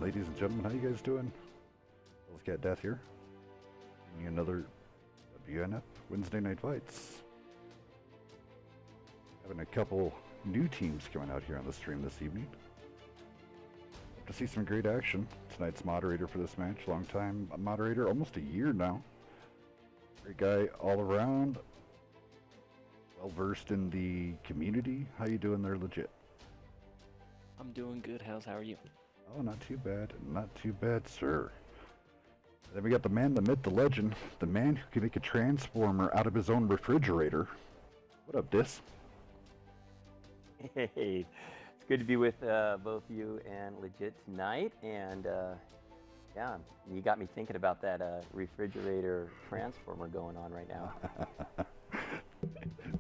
ladies and gentlemen, how you guys doing? Let's Cat Death here. Bringing you another WNF Wednesday Night Fights. Having a couple new teams coming out here on the stream this evening. Hope to see some great action. Tonight's moderator for this match, long time moderator, almost a year now. Great guy all around. Well versed in the community. How you doing there, legit? I'm doing good. How are you? Oh, not too bad. Not too bad, sir. Then we got the man, the myth, the legend, the man who can make a transformer out of his own refrigerator. What up, Dis? Hey, it's good to be with both you and Legit tonight. And yeah, you got me thinking about that refrigerator transformer going on right now.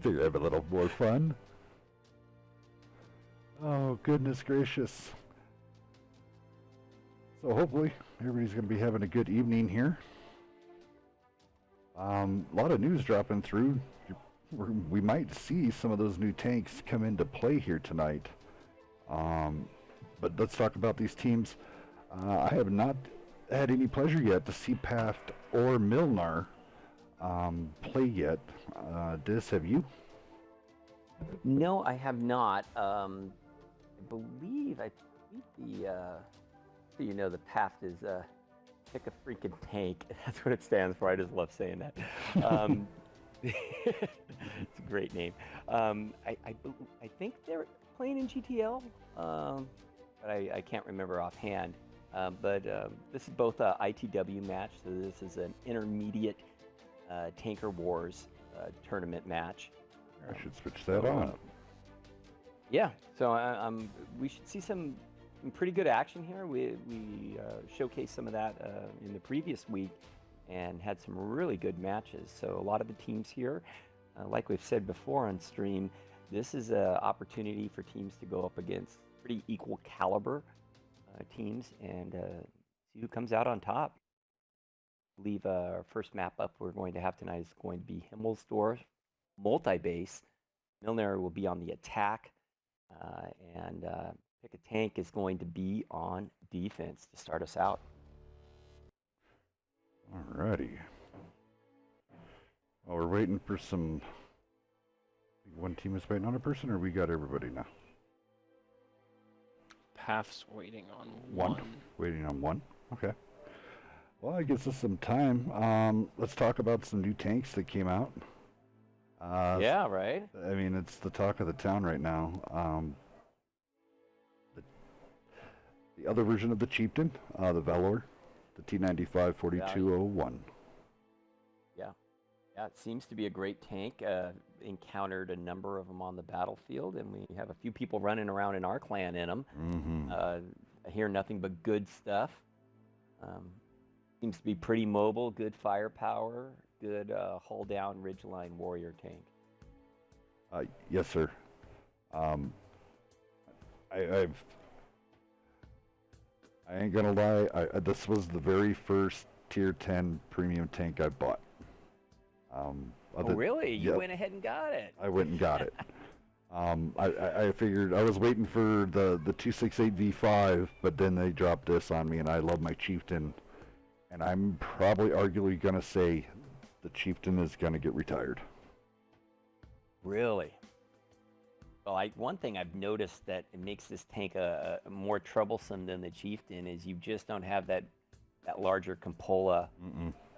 Figure have a little more fun. Oh, goodness gracious. So hopefully everybody's going to be having a good evening here. A lot of news dropping through. We might see some of those new tanks come into play here tonight. But let's talk about these teams. I have not had any pleasure yet to see PAFT or MJLNR play yet. Dis, have you? No, I have not. I believe the PAFT is pick a freaking tank. That's what it stands for. I just love saying that. It's a great name. I think they're playing in GTL, but I can't remember offhand. But this is both a ITW match, so this is an intermediate Tanker Wars tournament match. I should switch that on. Yeah, so we should see some pretty good action here. We showcased some of that in the previous week and had some really good matches. So a lot of the teams here, like we've said before on stream, this is an opportunity for teams to go up against pretty equal caliber teams and see who comes out on top. I believe our first map up we're going to have tonight is going to be Himmelsdorf multi-base. MJLNR will be on the attack, and Pick a Tank is going to be on defense to start us out. Alrighty. Well, we're waiting for some. One team is waiting on a person, or we got everybody now? PAFT's waiting on one. Waiting on one? Okay. Well, it gives us some time. Let's talk about some new tanks that came out. Yeah, right? I mean, it's the talk of the town right now. The other version of the Chieftain, the Valor, the T95 4201. Yeah, it seems to be a great tank. Encountered a number of them on the battlefield, and we have a few people running around in our clan in them. Mm-hmm. I hear nothing but good stuff. Seems to be pretty mobile, good firepower, good hull-down ridgeline warrior tank. Yes, sir. I ain't gonna lie. This was the very first Tier 10 premium tank I bought. Oh, really? You went ahead and got it. I went and got it. I figured I was waiting for the 268 V5, but then they dropped this on me, and I love my Chieftain. And I'm probably arguably gonna say the Chieftain is gonna get retired. Really? Well, one thing I've noticed that it makes this tank more troublesome than the Chieftain is you just don't have that larger cupola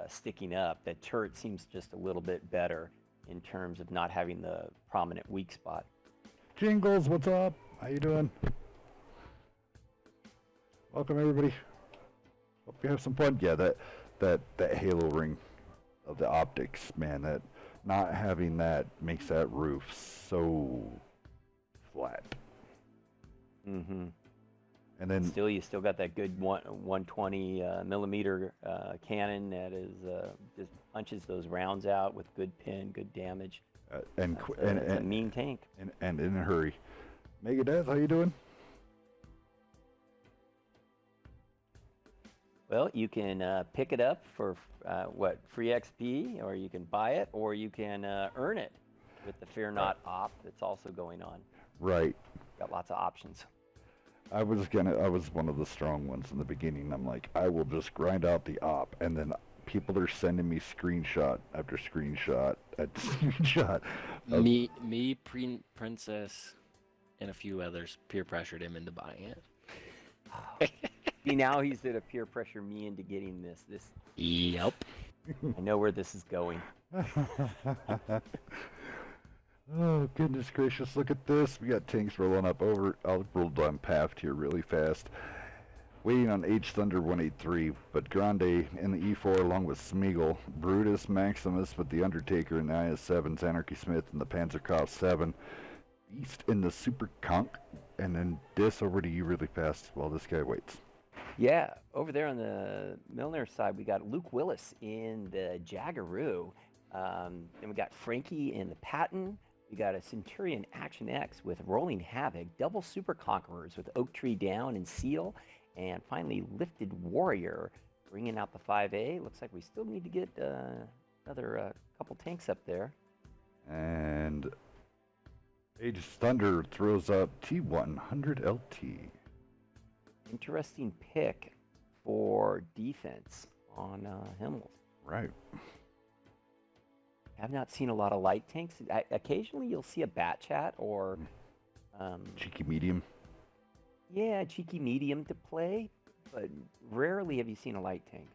sticking up. That turret seems just a little bit better in terms of not having the prominent weak spot. Jingles, what's up? How you doing? Welcome, everybody. Hope you have some fun. Yeah, that halo ring of the optics, man. That not having that makes that roof so flat. Mm-hmm. And then you still got that good 120 millimeter cannon that is just punches those rounds out with good pin, good damage. And a mean tank. And in a hurry. Megadeth, how you doing? Well, you can pick it up for free XP, or you can buy it, or you can earn it with the Fear Not op that's also going on. Right. Got lots of options. I was one of the strong ones in the beginning. I'm like, I will just grind out the op, and then people are sending me screenshot after screenshot at screenshot. Princess, and a few others peer pressured him into buying it. See, now he's gonna peer pressure me into getting this. Yep. I know where this is going. Oh, goodness gracious, look at this. We got tanks rolling up over. I'll roll down PAFT here really fast. Waiting on H Thunder 183, but Grande in the E4 along with Smeagol, Brutus, Maximus with the Undertaker and the IS-7s, Anarchy Smith and the Panzerkopf 7, Beast in the Super Conch, and then Dis over to you really fast while this guy waits. Yeah, over there on the Milner side, we got Luke Willis in the Jaggeroo. Then we got Frankie in the Patton. We got a Centurion Action X with Rolling Havoc, double Super Conquerors with Oak Tree Down and Seal, and finally Lifted Warrior bringing out the 5A. Looks like we still need to get another couple tanks up there. And H Thunder throws up T100 LT. Interesting pick for defense on Himmels. Right. I've not seen a lot of light tanks. Occasionally you'll see a Bat Chat or... Cheeky medium. Yeah, cheeky medium to play, but rarely have you seen a light tank.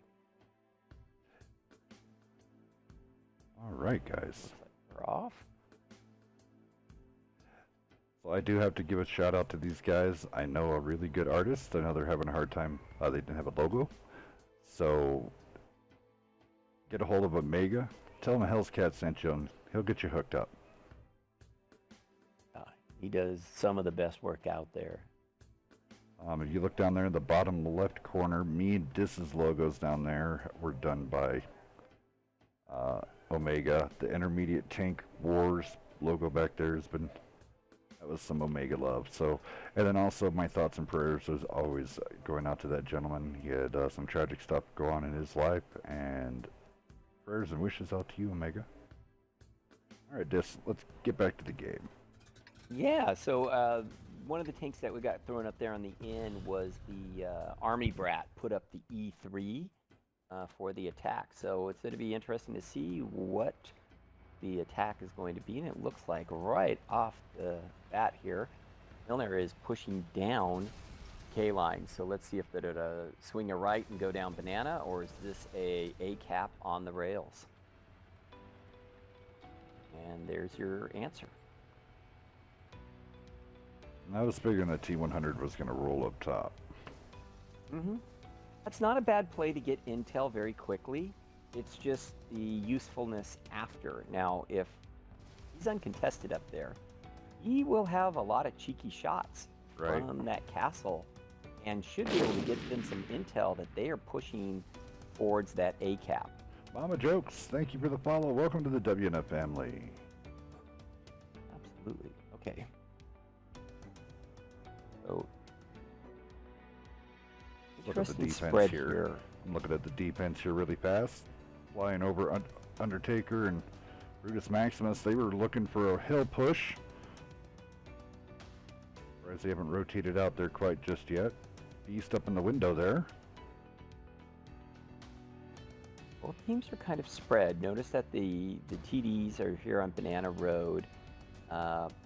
All right, guys. Looks like we're off. So I do have to give a shout out to these guys. I know a really good artist. I know they're having a hard time. They didn't have a logo. So get a hold of Omega. Tell him a Hell's Cat sent you and he'll get you hooked up. He does some of the best work out there. If you look down there in the bottom left corner, me and Dis's logos down there were done by Omega. The Intermediate Tank Wars logo back there has been, that was some Omega love. So, and then also my thoughts and prayers was always going out to that gentleman. He had some tragic stuff go on in his life, and prayers and wishes out to you, Omega. All right, Dis, let's get back to the game. Yeah, so one of the tanks that we got thrown up there on the end was the Army Brat, put up the E3 for the attack. So it's going to be interesting to see what the attack is going to be, and it looks like right off the bat here, Milner is pushing down K-line. So let's see if it'll swing a right and go down banana, or is this a cap on the rails? And there's your answer. I was figuring that T100 was going to roll up top. That's not a bad play to get intel very quickly. It's just the usefulness after. Now, if he's uncontested up there, he will have a lot of cheeky shots from that castle and should be able to get them some intel that they are pushing towards that A cap. Mama Jokes, thank you for the follow. Welcome to the WNF family. Absolutely. Okay. So, Look at the interesting defense spread here. here. I'm looking at the defense here really fast. Flying over Undertaker and Brutus Maximus. They were looking for a hill push. Whereas they haven't rotated out there quite just yet. Beast up in the window there. Both teams are kind of spread. Notice that the TDs are here on Banana Road,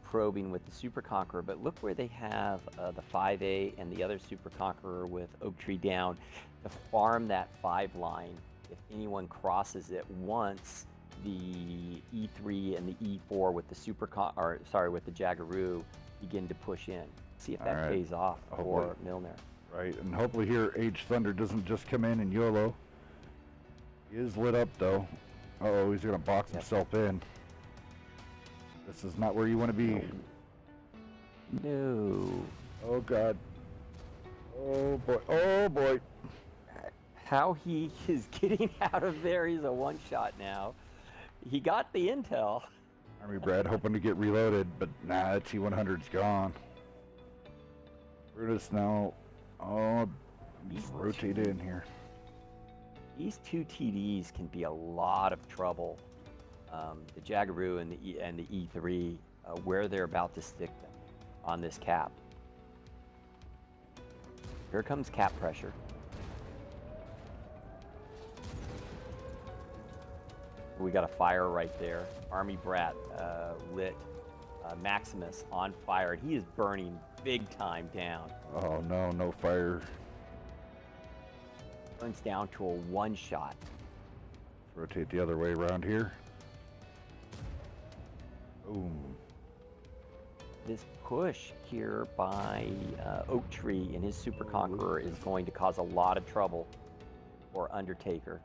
probing with the Super Conqueror, but look where they have the 5A and the other Super Conqueror with Oak Tree Down to farm that 5 line if anyone crosses it once the E3 and the E4 with the with the Jaggeroo begin to push in. See if that pays off for Milner. Right, and hopefully here H Thunder doesn't just come in and YOLO. He is lit up though. Uh-oh, he's gonna box himself in. This is not where you want to be. No. Oh God. Oh boy. Oh boy. How he is getting out of there, he's a one-shot now. He got the intel. Army Brad hoping to get reloaded, but nah, T100's gone. Brutus now, he's rotated in here. These two TDs can be a lot of trouble. The Jaggeroo and the E3, where they're about to stick them on this cap. Here comes cap pressure. We got a fire right there. Army Brat lit Maximus on fire. He is burning big time down. Oh no, no fire. Burns down to a one-shot. Rotate the other way around here. Boom. This push here by Oak Tree and his Super Conqueror is going to cause a lot of trouble for Undertaker.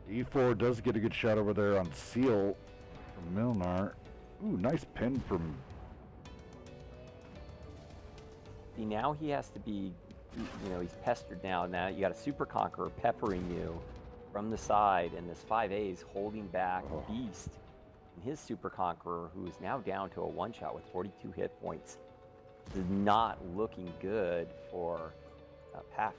E4 does get a good shot over there on Seal from Milnar. Ooh, nice pin from... See, now he has to be, you know, he's pestered now. Now you got a Super Conqueror peppering you from the side, and this 5A is holding back Beast and his Super Conqueror, who is now down to a one-shot with 42 hit points. This is not looking good for PAFT.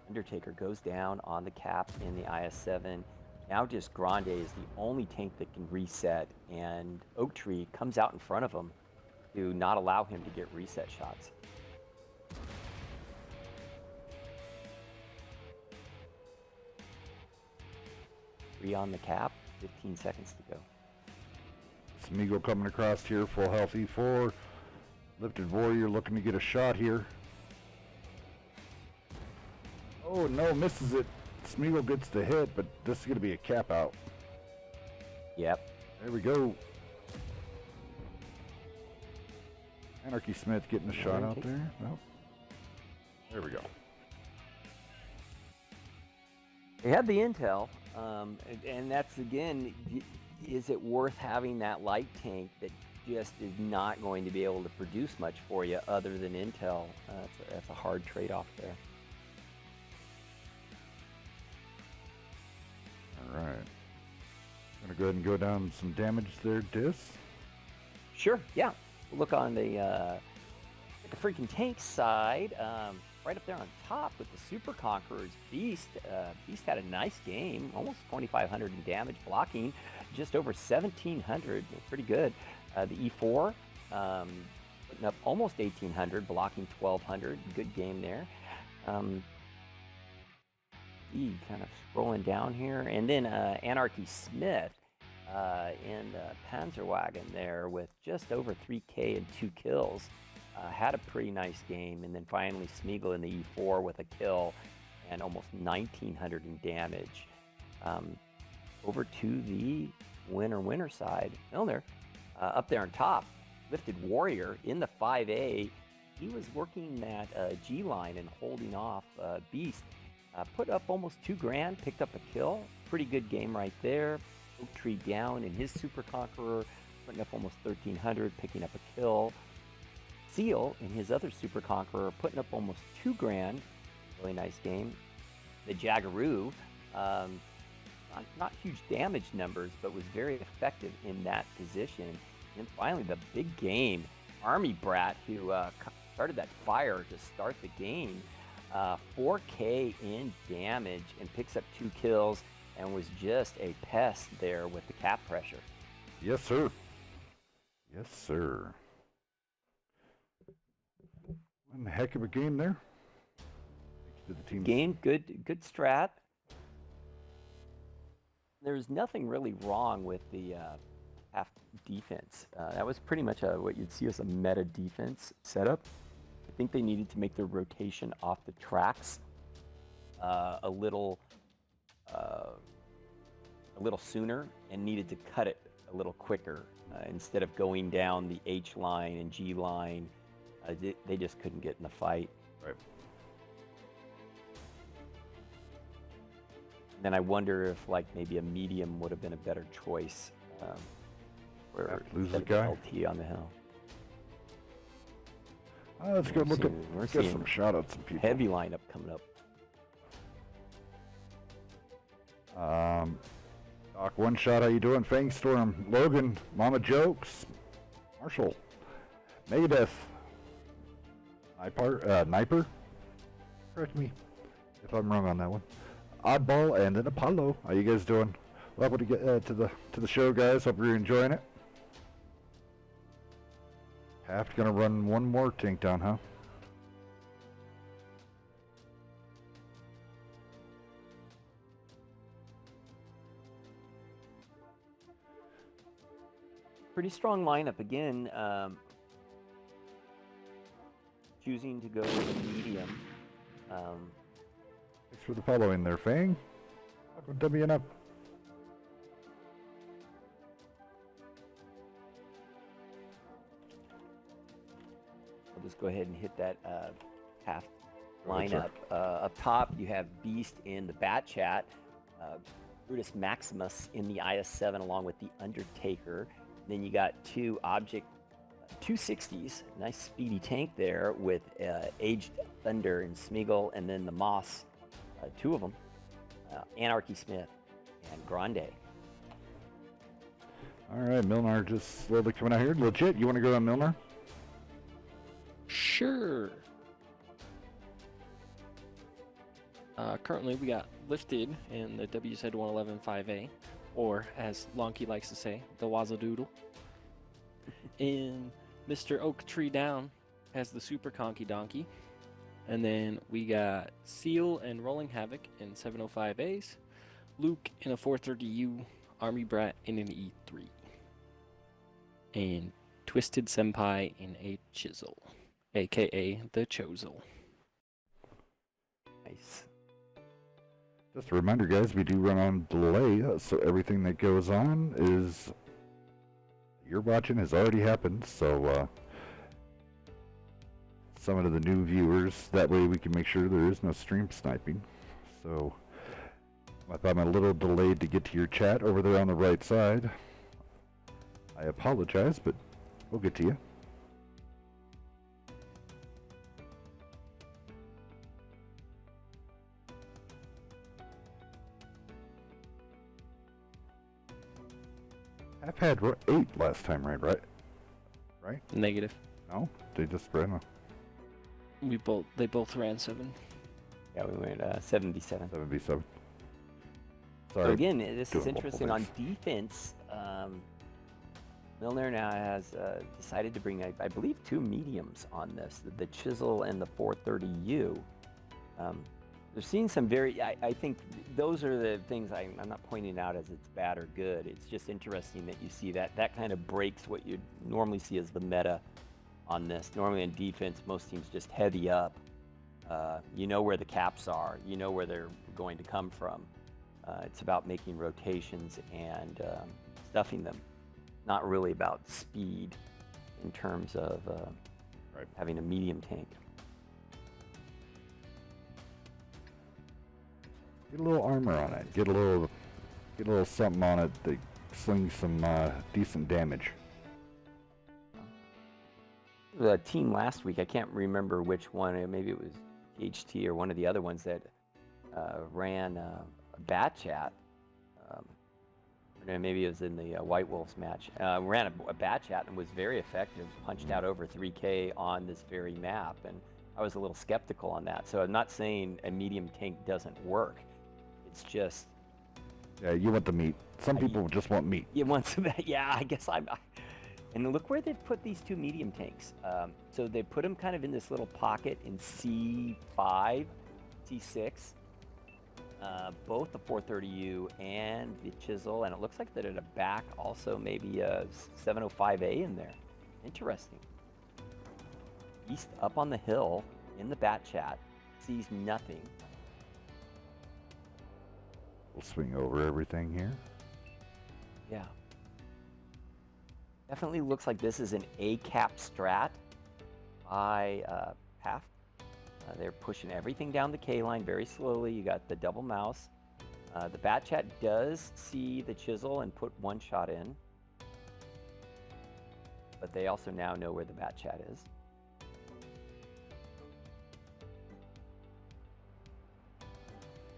Undertaker goes down on the cap in the IS-7. Now just Grande is the only tank that can reset, and Oak Tree comes out in front of him to not allow him to get reset shots. Three on the cap, 15 seconds to go. Smeagol coming across here, full health E4. Lifted Warrior looking to get a shot here. Oh no, misses it. Smeagol gets the hit, but this is going to be a cap out. Yep. There we go. Anarchy Smith getting a shot out there. Nope. There we go. They had the intel, and that's, again, is it worth having that light tank that just is not going to be able to produce much for you other than intel? That's a hard trade-off there. All right. Gonna go ahead and go down some damage there, Dis. Sure, yeah. We'll look on the freaking tank side. Right up there on top with the Super Conqueror's Beast. Beast had a nice game, almost 2,500 in damage, blocking just over 1,700, pretty good. The E4 putting up almost 1,800, blocking 1,200, good game there. E kind of scrolling down here, and then Anarchy Smith in the Panzerwagen there with just over 3K and 2 kills. Had a pretty nice game, and then finally Smeagol in the E4 with a kill and almost 1,900 in damage. Over to the winner side. Milner up there on top, Lifted Warrior in the 5A. He was working that G line and holding off Beast. Put up almost 2 grand, picked up a kill. Pretty good game right there. Oak Tree down in his Super Conqueror, putting up almost 1,300, picking up a kill. Seal in his other Super Conqueror, putting up almost 2 grand. Really nice game. The Jaggaroo, not huge damage numbers, but was very effective in that position. And finally, the big game, Army Brat, who started that fire to start the game. 4K in damage and picks up 2 kills and was just a pest there with the cap pressure. Yes, sir. Yes, sir. One heck of a game there. To the team. Game, good strat. There's nothing really wrong with the half defense. That was pretty much what you'd see as a meta defense setup. I think they needed to make their rotation off the tracks a little sooner, and needed to cut it a little quicker instead of going down the H line and G line. They just couldn't get in the fight. Right. And then I wonder if maybe a medium would have been a better choice. Lose the guy. LT on the hill. Let's go look at get some shout outs some people. Heavy lineup coming up. Doc One Shot, how you doing? Fangstorm, Logan, Mama Jokes, Marshall, Megadeth, Niper. Correct me if I'm wrong on that one. Oddball, and then Apollo. How you guys doing? Welcome to get to the show, guys. Hope you're enjoying it. Paft gonna run one more tank down, huh? Pretty strong lineup again. Choosing to go with medium. Thanks for the following there, Fang. Welcome to WNF. I'll just go ahead and hit that half Go ahead, sir. lineup. Up top, you have Beast in the Bat Chat, Brutus Maximus in the IS-7 along with the Undertaker. Then you got two Object 260s, nice speedy tank there with Aged Thunder and Smeagol, and then the Moss, two of them, Anarchy Smith and Grande. All right, Milner just slowly coming out here. Legit, you want to go on Milner? Sure. Currently, we got lifted in the WZ111 5A, or as Lonky likes to say, the Wazzledoodle. And Mr. Oak Tree Down has the Super Conky Donkey. And then we got Seal and Rolling Havoc in 705As, Luke in a 430U, Army Brat in an E3, and Twisted Senpai in a Chisel, aka the Chozle. Nice. Just a reminder, guys, we do run on delay, so everything that goes on is you're watching has already happened. So some of the new viewers, that way we can make sure there is no stream sniping. So if I'm a little delayed to get to your chat over there on the right side, I apologize, but we'll get to you. I've had 8 last time, right? Negative. No, they just ran They both ran 7. Yeah, we went 77. 77. So Sorry. again, this doing is interesting on multiple defense. Milner now has decided to bring, I believe, 2 mediums on this, the Chisel and the 430U. They're seeing some I think those are the things I'm not pointing out as it's bad or good. It's just interesting that you see that kind of breaks what you'd normally see as the meta on this. Normally in defense, most teams just heavy up. You know where the caps are. You know where they're going to come from. It's about making rotations and stuffing them. Not really about speed in terms of having a medium tank. Get a little armor on it. Get a little something on it that slings some decent damage. The team last week, I can't remember which one. Maybe it was HT or one of the other ones that ran a Bat Chat. Maybe it was in the White Wolves match. Ran a Bat Chat and was very effective. Punched out over 3K on this very map, and I was a little skeptical on that. So I'm not saying a medium tank doesn't work. It's just... Yeah, you want the meat. Some people just want meat. You want some... Yeah, I guess I'm... And look where they've put these 2 medium tanks. So they put them kind of in this little pocket in C5, C6. Both the 430U and the Chisel, and it looks like that at a back also maybe a 705A in there. Interesting. East up on the hill in the Bat Chat, sees nothing. We'll swing over everything here. Yeah. Definitely looks like this is an A-cap strat by PAFT. They're pushing everything down the K line very slowly. You got the double mouse. The Bat Chat does see the Chisel and put 1 shot in. But they also now know where the Bat Chat is.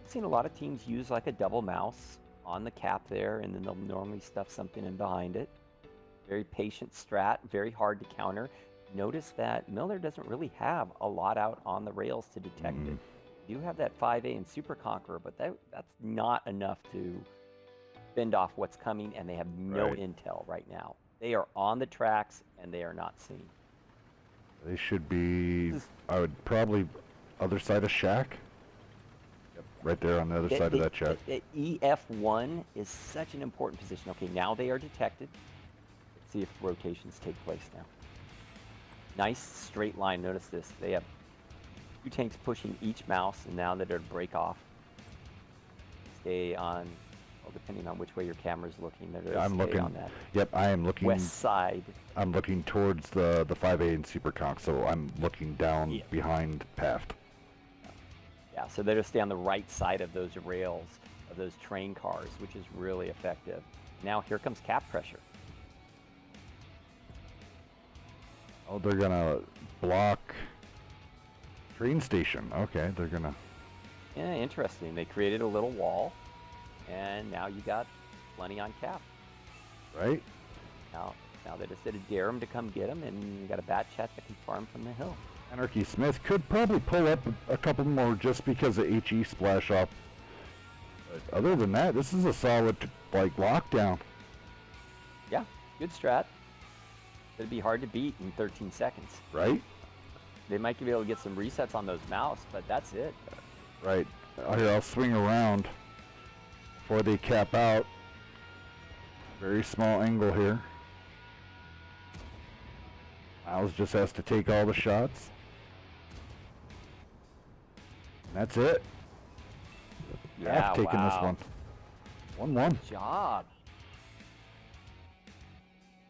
I've seen a lot of teams use like a double mouse on the cap there, and then they'll normally stuff something in behind it. Very patient strat, very hard to counter. Notice that Milner doesn't really have a lot out on the rails to detect it. You do have that 5A and Super Conqueror, but that's not enough to fend off what's coming, and they have no intel right now. They are on the tracks, and they are not seen. They should be, I would probably, other side of shack. Yep, right there on the other side of that shack. EF1 is such an important position. Okay, now they are detected. Let's see if rotations take place now. Nice straight line. Notice this. They have 2 tanks pushing each mouse, and now they're to break off. Stay on, well, depending on which way your camera's looking, they're I'm stay looking on that Yep, I am looking west side. I'm looking towards the 5A and Super Conch, so I'm looking down Yeah. behind PAFT. Yeah, so they're to stay on the right side of those rails of those train cars, which is really effective. Now here comes cap pressure. Oh, they're gonna block train station. Okay, they're gonna. Yeah, interesting. They created a little wall, and now you got plenty on cap. Right? Now they just did a dare him to come get him, and you got a bat chat that can farm from the hill. Anarchy Smith could probably pull up a couple more just because of HE splash off. But other than that, this is a solid like lockdown. Yeah, good strat. It'd be hard to beat in 13 seconds. Right? They might be able to get some resets on those mouse, but that's it. Right. Here, I'll swing around before they cap out. Very small angle here. Miles just has to take all the shots. And that's it. Yeah, Half taking this wow. one. 1-1. Good job.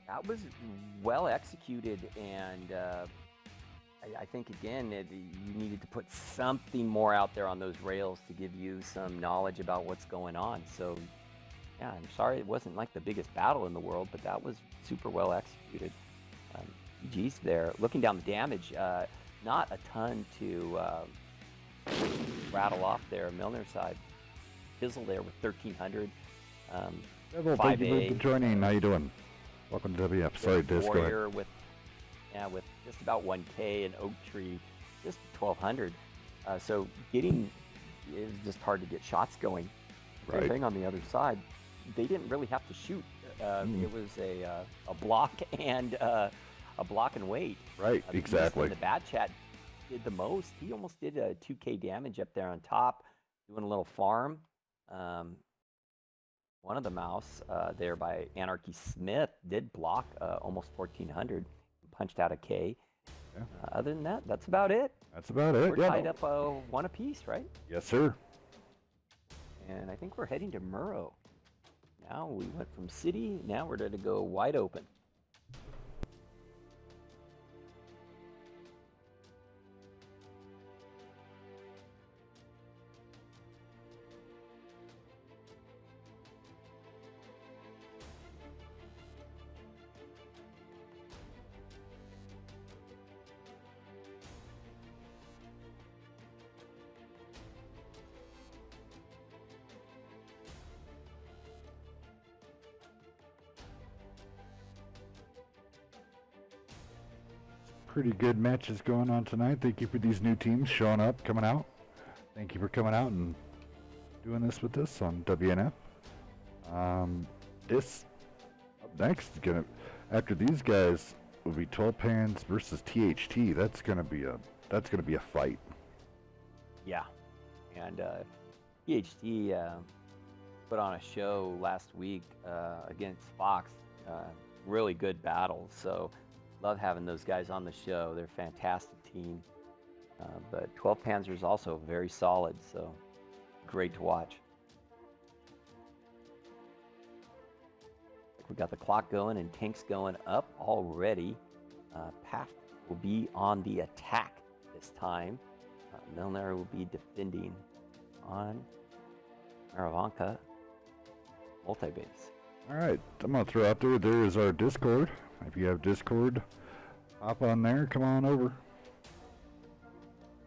That was well executed, and I think again you needed to put something more out there on those rails to give you some knowledge about what's going on. So yeah, I'm sorry it wasn't like the biggest battle in the world, but that was super well executed. GG's there. Looking down the damage, not a ton to rattle off there. Milner side, Fizzle there with 1,300. Devil, thank you for joining. How you doing? Welcome to WF. Sorry, Disco. Warrior with just about 1K, and Oak Tree just 1,200. So getting is just hard to get shots going. Same Right. thing on the other side. They didn't really have to shoot. It was a block and a block and wait. Right, exactly. The bad chat did the most. He almost did a 2K damage up there on top, doing a little farm. One of the mouse there by Anarchy Smith did block almost 1,400, punched out a K. Yeah. Other than that, that's about it. That's about it. We're tied up 1 apiece, right? Yes, sir. And I think we're heading to Murrow. Now we went from city, now we're ready to go wide open. Pretty good matches going on tonight. Thank you for these new teams showing up, coming out. Thank you for coming out and doing this with us on WNF. This up next is gonna, after these guys, will be 12 Pans versus THT. That's gonna be a fight. Yeah, and PhD put on a show last week against Fox. Really good battle. So love having those guys on the show. They're a fantastic team. But 12 Panzer's also very solid. So great to watch. We got the clock going and tanks going up already. PAFT will be on the attack this time. Milner will be defending on Maravanka multi-base. All right, I'm gonna throw out there is our Discord. If you have Discord, hop on there, come on over.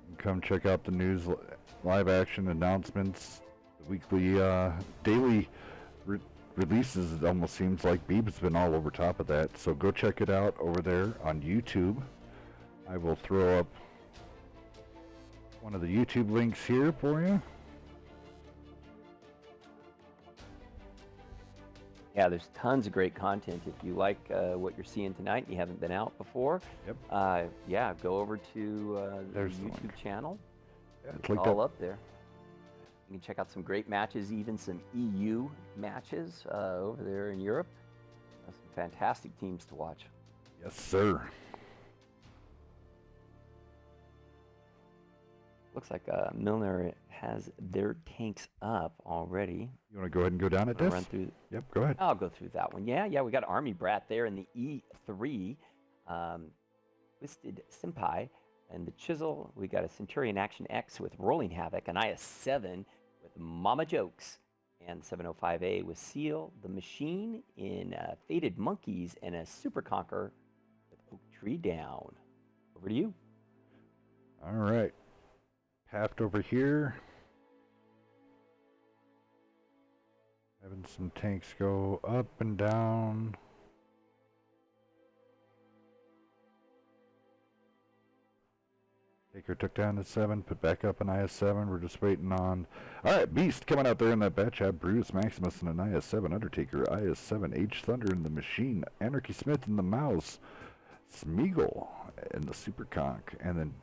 And come check out the news, live action announcements, the weekly, daily releases. It almost seems like Beeb's been all over top of that. So go check it out over there on YouTube. I will throw up one of the YouTube links here for you. Yeah, there's tons of great content. If you like what you're seeing tonight and you haven't been out before, Yep. yeah, go over to the There's the YouTube link. channel. Yeah, It's it's linked all up. up there. You can check out some great matches, even some EU matches over there in Europe. Some fantastic teams to watch. Yes, sir. Looks like Milner has their tanks up already. You want to go ahead and go down at Wanna this? run through. Yep, go ahead. I'll go through that one. Yeah, we got Army Brat there in the E3. Twisted Senpai and the Chisel. We got a Centurion Action X with Rolling Havoc, an IS-7 with Mama Jokes, and 705A with Seal, the Machine in Faded Monkeys, and a Super Conqueror with Oak Tree Down. Over to you. All right. Paft over here. Having some tanks go up and down. Taker took down the 7, put back up an IS-7. We're just waiting on... Alright, Beast coming out there in that batch. Have Bruce, Maximus, and an IS-7. Undertaker, IS-7, H Thunder in the Machine. Anarchy Smith in the Mouse. Smeagol in the Super Conch. And then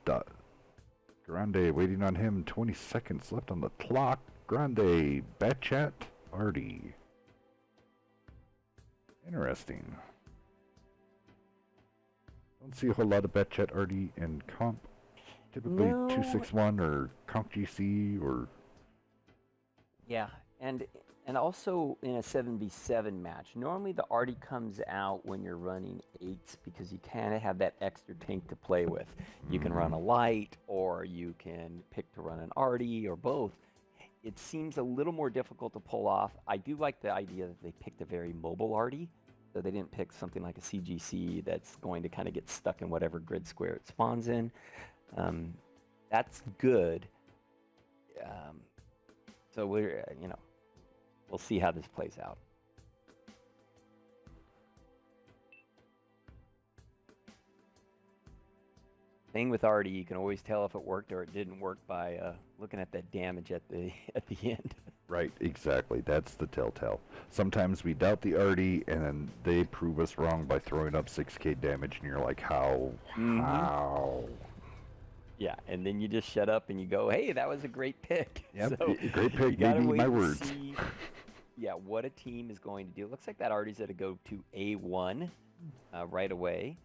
Grande waiting on him. 20 seconds left on the clock. Grande, Batchat, Artie. Interesting. Don't see a whole lot of Batchat, Artie, and Comp. Typically No. 261 or Conch GC or... Yeah, and also in a 7v7 match, normally the Artie comes out when you're running 8s because you kind of have that extra tank to play with. You can run a light, or you can pick to run an Artie, or both. It seems a little more difficult to pull off. I do like the idea that they picked a very mobile Artie, so they didn't pick something like a CGC that's going to kind of get stuck in whatever grid square it spawns in. That's good. So we're, we'll see how this plays out. Thing with Artie, you can always tell if it worked or it didn't work by looking at that damage at the end. Right, exactly. That's the telltale. Sometimes we doubt the Artie, and then they prove us wrong by throwing up 6k damage, and you're like, how? How? Yeah, and then you just shut up and you go, hey, that was a great pick. Yep, So great pick, you gotta maybe wait my to words. see, what a team is going to do. It looks like that Artie's going to go to A1 right away.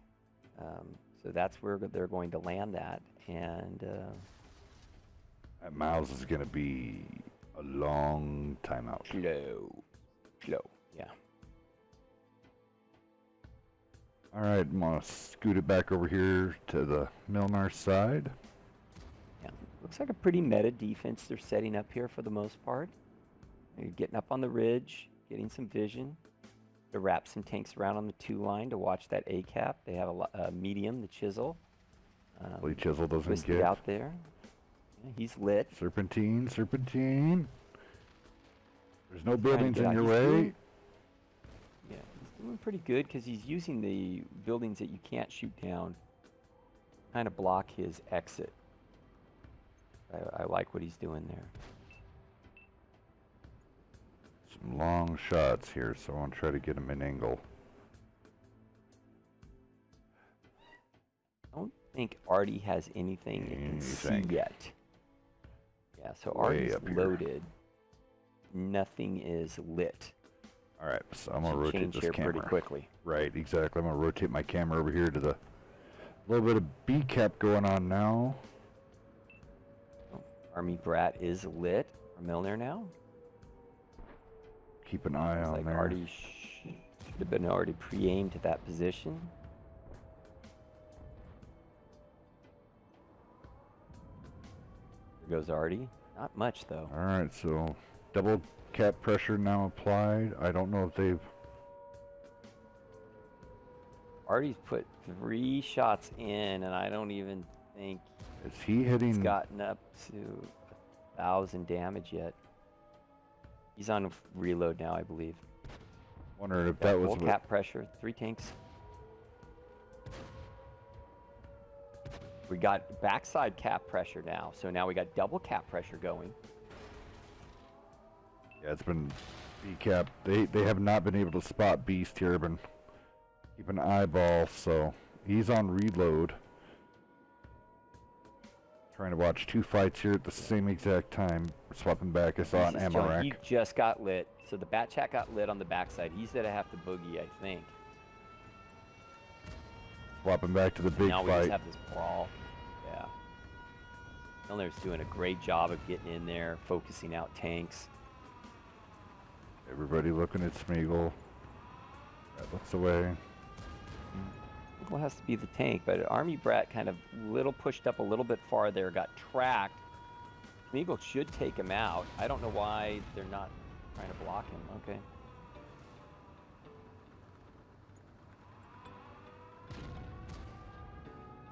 So that's where they're going to land that. And That Miles is going to be a long time out. slow, yeah. All right, I'm going to scoot it back over here to the Milnar side. Yeah, looks like a pretty meta defense they're setting up here for the most part. They're getting up on the ridge, getting some vision. To wrap some tanks around on the 2 line to watch that A cap. They have a medium, the Chisel. Hopefully Chisel doesn't Twisted get out there. Yeah, he's lit. Serpentine. There's no Trying to buildings get in out. your He's way. doing- Yeah, he's doing pretty good because he's using the buildings that you can't shoot down, kind of block his exit. I like what he's doing there. Some long shots here, so I want to try to get him in angle. I don't think Artie has anything it can see yet. Yeah, so Way Artie's up here. loaded. Nothing is lit. All right, so I'm going to Should rotate change this here camera. pretty quickly. Right, exactly. I'm going to rotate my camera over here to the little bit of B cap going on now. Army Brat is lit for Milner now. Keep an eye Looks on like there. Artie should have been already pre-aimed to that position. There goes Artie. Not much though. All right, so double cap pressure now applied. I don't know if they've... Artie's put 3 shots in, and I don't even think Is he hitting... he's gotten up to 1,000 damage yet. He's on reload now, I believe. Wondering if Got that was... full cap pressure, 3 tanks. We got backside cap pressure now, so now we got double cap pressure going. Yeah, it's been B-Cap, they have not been able to spot Beast here. Been keep an eyeball, so he's on reload. Trying to watch two fights here at the same exact time. Swapping back, I saw an ammo rack. He just got lit, so the bat chat got lit on the backside. He's gonna have to boogie, I think. Swapping back to the big now fight. We just have this brawl. Yeah. Milner's doing a great job of getting in there, focusing out tanks. Everybody looking at Smeagol. That looks away. Smeagol has to be the tank, but Army Brat kind of pushed up a little bit farther, got tracked. Smeagol should take him out. I don't know why they're not trying to block him. Okay.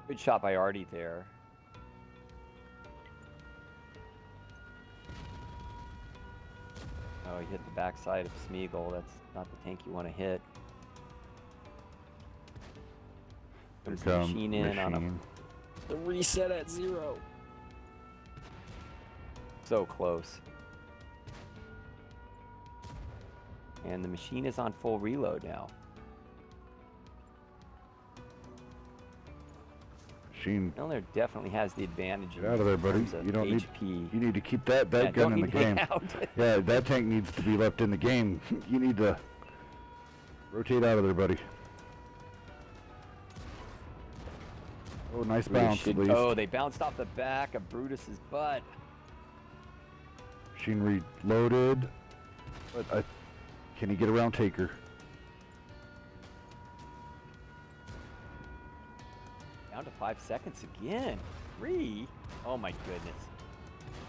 Good shot by Artie there. Oh, he hit the backside of Smeagol. That's not the tank you want to hit. Comes the machine in on him. The reset at 0. So close. And the machine is on full reload now. Machine. Milner definitely has the advantage. Get out of there, buddy. You don't HP. need. You need to keep that gun in the game. Yeah, that tank needs to be left in the game. You need to rotate out of there, buddy. Oh, nice bounce at least. Oh, they bounced off the back of Brutus's butt. Machine reloaded. But can he get around Taker? Down to 5 seconds again. 3? Oh my goodness.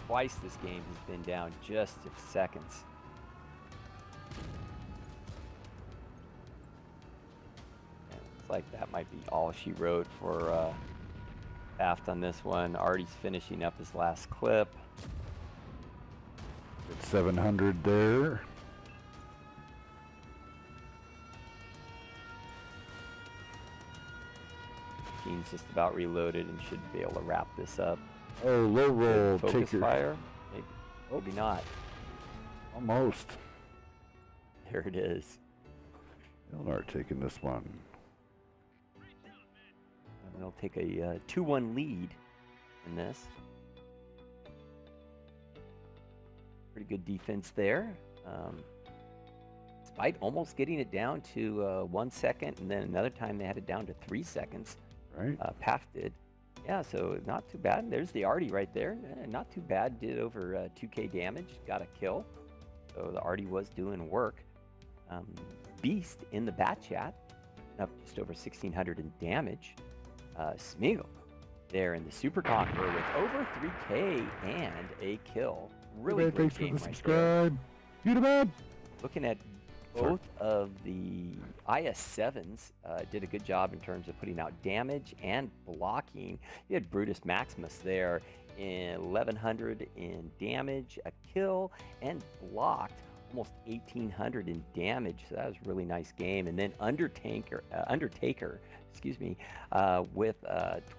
Twice this game has been down just a seconds. And looks like that might be all she wrote for Paft on this one. Artie's finishing up his last clip. At 700 there. Machine's just about reloaded and should be able to wrap this up. Oh, low roll. Focus Taker. fire? Maybe not. Almost. There it is. MJLNR taking this one. And they'll take a 2-1 lead in this. Pretty good defense there. Despite almost getting it down to 1 second, and then another time they had it down to 3 seconds. Right. Paft did. Yeah, so not too bad. There's the Artie right there. Not too bad. Did over 2k damage. Got a kill. So the Artie was doing work. Beast in the bat chat. Up just over 1600 in damage. Smeagol there in the Super Conqueror with over 3k and a kill. Really great game right subscribe. YouTube. Looking at both of the IS-7s did a good job in terms of putting out damage and blocking. You had Brutus Maximus there in 1100 in damage, a kill, and blocked almost 1800 in damage. So that was a really nice game. And then Undertaker, with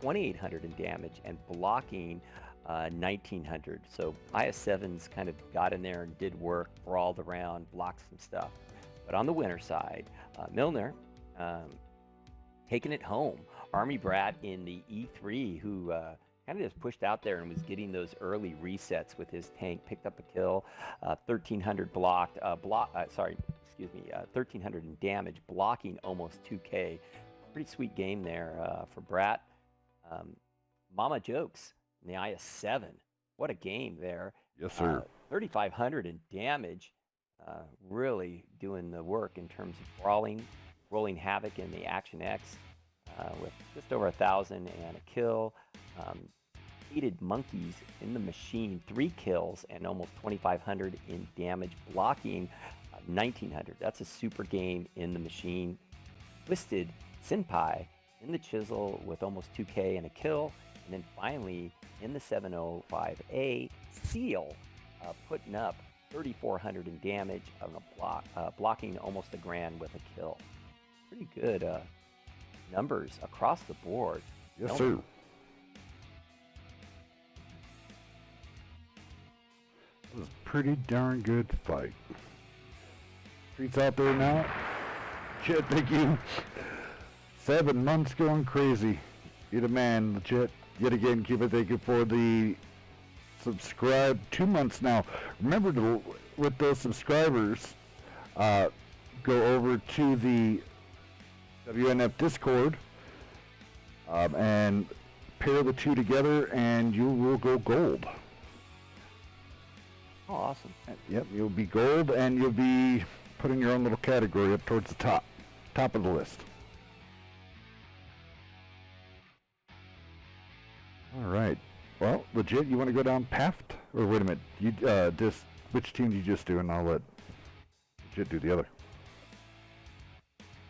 2800 in damage and blocking 1900. So IS-7s kind of got in there and did work, brawled around, blocked some stuff. But on the winner side, Milner taking it home. Army Brat in the E3, who kind of just pushed out there and was getting those early resets with his tank, picked up a kill, 1300 blocked, 1300 in damage, blocking almost 2k. Pretty sweet game there for Brat. Mama Jokes in the IS-7. What a game there. Yes, sir. 3500 in damage. Really doing the work in terms of brawling, rolling havoc in the Action X with just over 1000 and a kill. Hated Monkeys in the machine, 3 kills and almost 2500 in damage, blocking 1900. That's a super game in the machine. Twisted Senpai in the Chisel with almost 2k and a kill. And then finally in the 705A, Seal putting up 3400 in damage on a block, blocking almost a grand with a kill. Pretty good numbers across the board. Yes, sir. It was a pretty darn good fight. Streets out there now. Legit, thank you. 7 months going crazy. You're the man, legit. Yet again, keep it. Thank you for the subscribe. 2 months now. Remember to, with those subscribers, go over to the WNF Discord and pair the two together, and you will go gold. Oh, awesome. Yep, you'll be gold, and you'll be putting your own little category up towards the top of the list. All right. Well, legit, you want to go down PAFT? Or wait a minute, you which team did you just do, and I'll let legit do the other.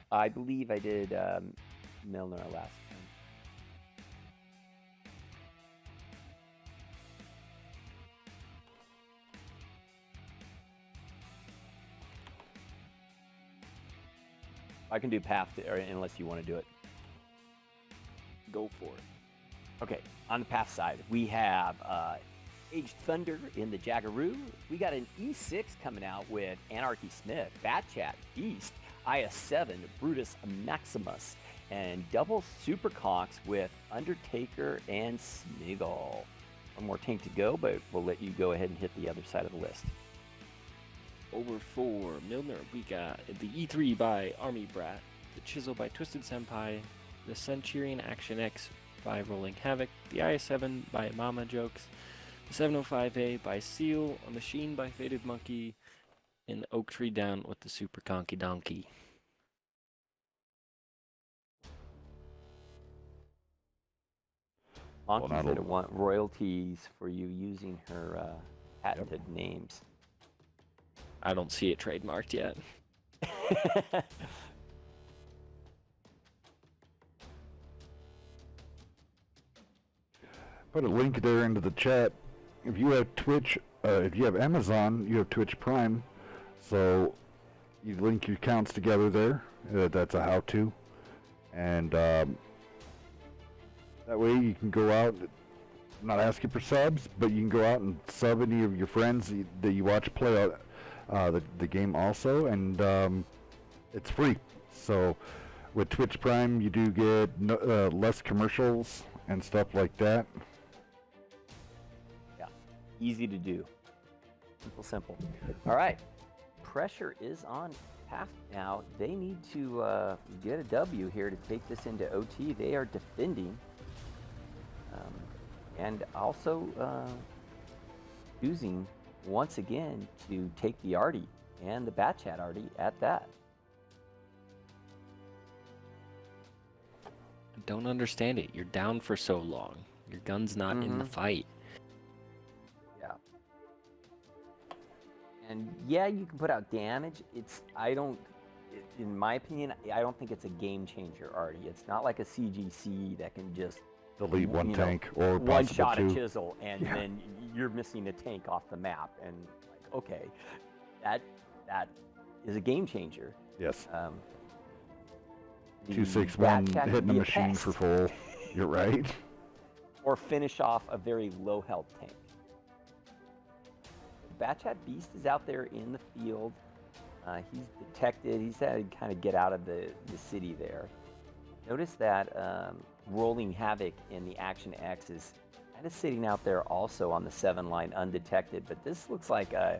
I believe I did MJLNR last time. I can do PAFT unless you want to do it. Go for it. Okay, on the PAFT side, we have Aged Thunder in the Jaggaroo. We got an E6 coming out with Anarchy Smith, Batchat, Beast, IS-7, Brutus Maximus, and double Super Conks with Undertaker and Smiggle. One more tank to go, but we'll let you go ahead and hit the other side of the list. Over for MJLNR, we got the E3 by Army Brat, the Chisel by Twisted Senpai, the Centurion Action X by Rolling Havoc, the IS-7 by Mama Jokes, the 705A by Seal, a Machine by Faded Monkey, and the Oak Tree Down with the Super Conky Donkey. Monkey's going to want royalties for you using her patented names. I don't see it trademarked yet. Put a link there into the chat. If you have Twitch, if you have Amazon, you have Twitch Prime. So you link your accounts together there. That's a how-to. And that way you can go out, I'm not asking for subs, but you can go out and sub any of your friends that you watch play the game also, and it's free. So with Twitch Prime, you do get less commercials and stuff like that. Yeah, easy to do. Simple. All right, pressure is on PAFT now. They need to get a W here to take this into OT. They are defending, and also choosing once again to take the Artie and the Batchat Artie at that. I don't understand it. You're down for so long. Your gun's not in the fight. Yeah. And yeah, you can put out damage. In my opinion, I don't think it's a game changer, Artie. It's not like a CGC that can just delete one tank or one shot two. a chisel, and then you're missing a tank off the map. And like, okay, that is a game changer. Yes. 261 hitting the machine pest. for full. You're right. Or finish off a very low health tank. Batchat Beast is out there in the field. He's detected. He's had to kind of get out of the city there. Notice that Rolling Havoc in the Action X is kind of sitting out there also on the 7 line undetected, but this looks like a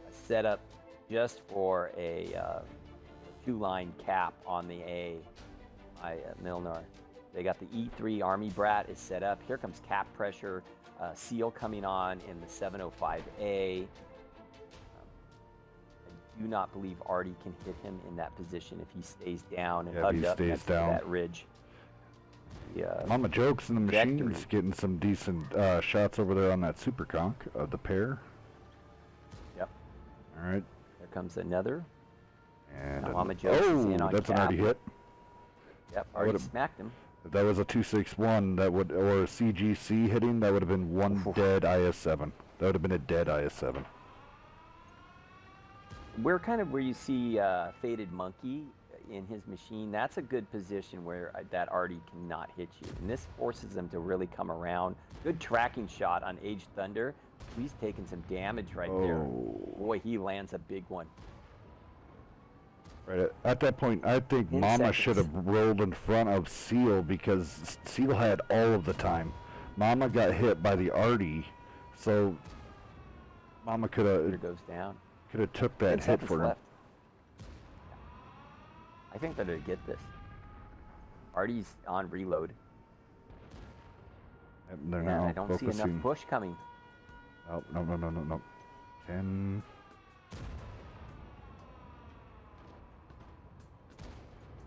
setup just for a 2-line cap on the A by MJLNR. They got the E3 Army Brat is set up. Here comes cap pressure. Seal coming on in the 705A. I do not believe Artie can hit him in that position if he stays down and hugged up next to that ridge. Mama Jokes and the Machine's getting some decent shots over there on that Super Conk of the pair. Yep. All right. There comes another. And Mama Jokes is in on that's cap. an Artie hit. Yep, Artie smacked him. If that was a 261, that would, or a CGC hitting, that would have been one dead IS-7. That would have been a dead IS-7. We're kind of where you see Faded Monkey in his machine. That's a good position where that Artie cannot hit you. And this forces them to really come around. Good tracking shot on Aged Thunder. He's taking some damage right there. Boy, he lands a big one. Right at that point, I think 10 Mama seconds. should have rolled in front of Seal because Seal had all of the time. Mama got hit by the Artie, so Mama could Here have goes down. took 10 that hit seconds for him. left. I think they're gonna get this. Artie's on reload. And they're And now I don't see focusing. enough push coming. Oh, no. 10.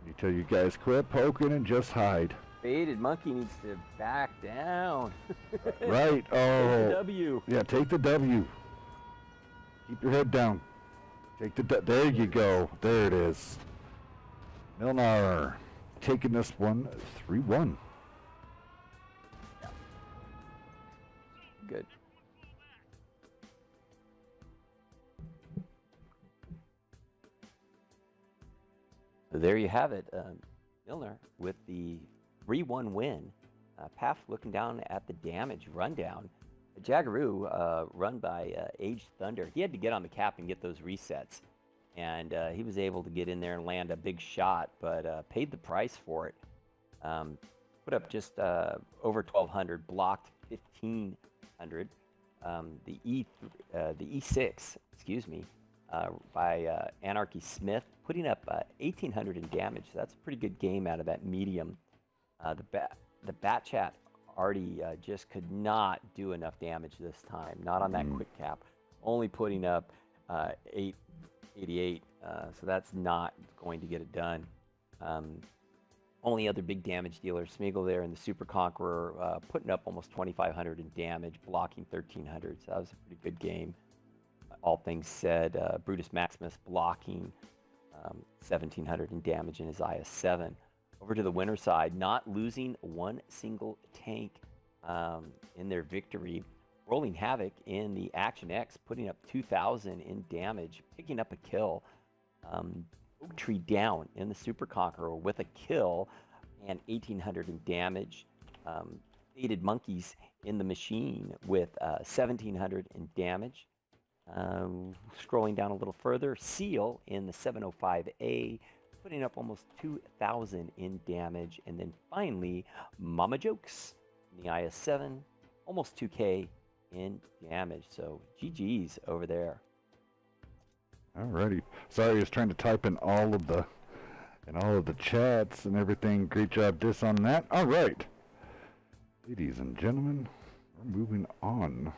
You tell you guys quit poking and just hide. Faded Monkey needs to back down. Right. Take the Oh. W. Yeah, take the W. Keep your head down. Take the there you go. There it is. MJLNR taking this one 3-1. Good. So there you have it. MJLNR with the 3-1 win. PAFT looking down at the damage rundown. Jaggaroo, run by Aged Thunder. He had to get on the cap and get those resets. And he was able to get in there and land a big shot, but paid the price for it. Put up just over 1,200, blocked 1,500. The E6, excuse me, by Anarchy Smith, putting up 1,800 in damage. So that's a pretty good game out of that medium. The Bat Chat already just could not do enough damage this time. Not on that quick cap. Only putting up 888. So that's not going to get it done. Only other big damage dealer, Smeagol there, and the Super Conqueror putting up almost 2,500 in damage, blocking 1,300. So that was a pretty good game. All things said, Brutus Maximus blocking 1,700 in damage in his IS-7. Over to the winner side, not losing one single tank in their victory. Rolling Havoc in the Action X, putting up 2,000 in damage, picking up a kill. Oak Tree down in the Super Conqueror with a kill and 1,800 in damage. Faded Monkeys in the Machine with 1,700 in damage. Scrolling down a little further, Seal in the 705A, putting up almost 2,000 in damage. And then finally, Mama Jokes in the IS-7, almost 2K in damage. So GG's over there. Alrighty. Sorry, I was trying to type in all of the chats and everything. Great job, Dis, on that. All right, ladies and gentlemen, we're moving on.